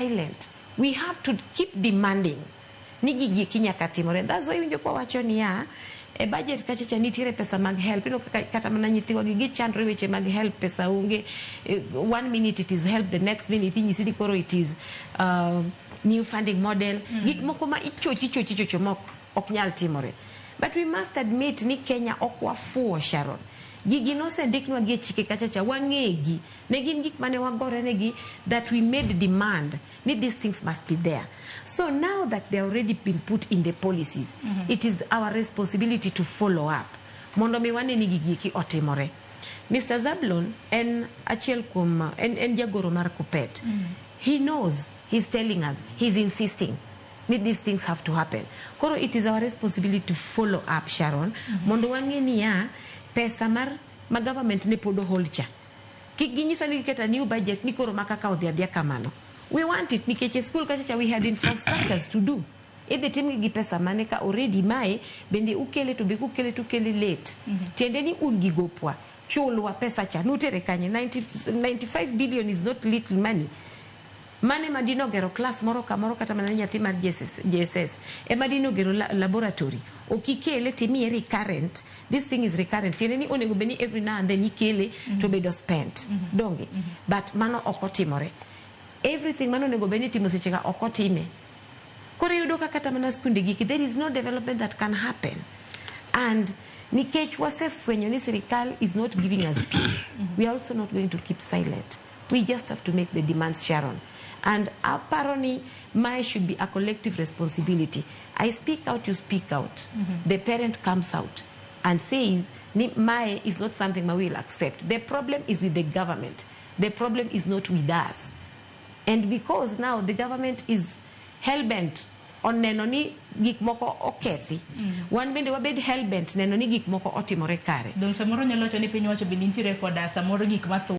silent. We have to keep demanding. Nigi kinyaka timore. That's why winjo kwa wacho ni ya e budget kachacha nitire pesa mag help. You know, kata mana nyithiwa gigi chandre weche mag help pesa unge. 1 minute it is help, the next minute inyisidi koro it is new funding model. Gik moko ma ichochi mok oknyal timore. But we must admit ni Kenya okwa fuo Sharon. Gigi no se ndiknwa gi chike kachacha wangegi negin gik mane wagore negi that we made demand need these things must be there. So now that they already been put in the policies, it is our responsibility to follow up. Mondo mi wane ni gigi ki otimore. Mr. Zablon en achiel kum en jagoro mar Kupet. He knows, he's telling us, he's insisting these things have to happen. Koro it is our responsibility to follow up, Sharon. Mondo wange ni ya pesa mar government ne podo holcha. Kiginyiso ni keta new budget ni koro makaka odhiadhia kamano. We want it nikeche school kachacha we had infrastructures to do. Ede timi gi pesa mane ka already mae bende ukele to be ukele to kele late. Tiende ni ungigopwa. Chulwa pesa cha nutere kanye 95 billion is not little money. Mane madino gero class moro kata mana nyathi mar JSS. E madino gero laboratory. Okikele timi recurrent. This thing is recurrent. Tiene ni onego beni every now and then ikele to bedo spent. Donge. But mano okotimore. Everything mano onego beni timo sechega okotime. Kore yudo kata mana skunde giki, there is no development that can happen. And nikech wasefwenyo ni serikal is not giving us peace. We are also not going to keep silent. We just have to make the demands, Sharon. And apparently, mine should be a collective responsibility. I speak out, you speak out. The parent comes out and says, Mae is not something I will accept. The problem is with the government. The problem is not with us. And because now the government is hell-bent on nenoni gik moko okethi. One bende wabed hell-bent nenoni gik moko otimore kare. Don samoro nyalo wacho ni piny wacho bende nitiere koda samoro gik matho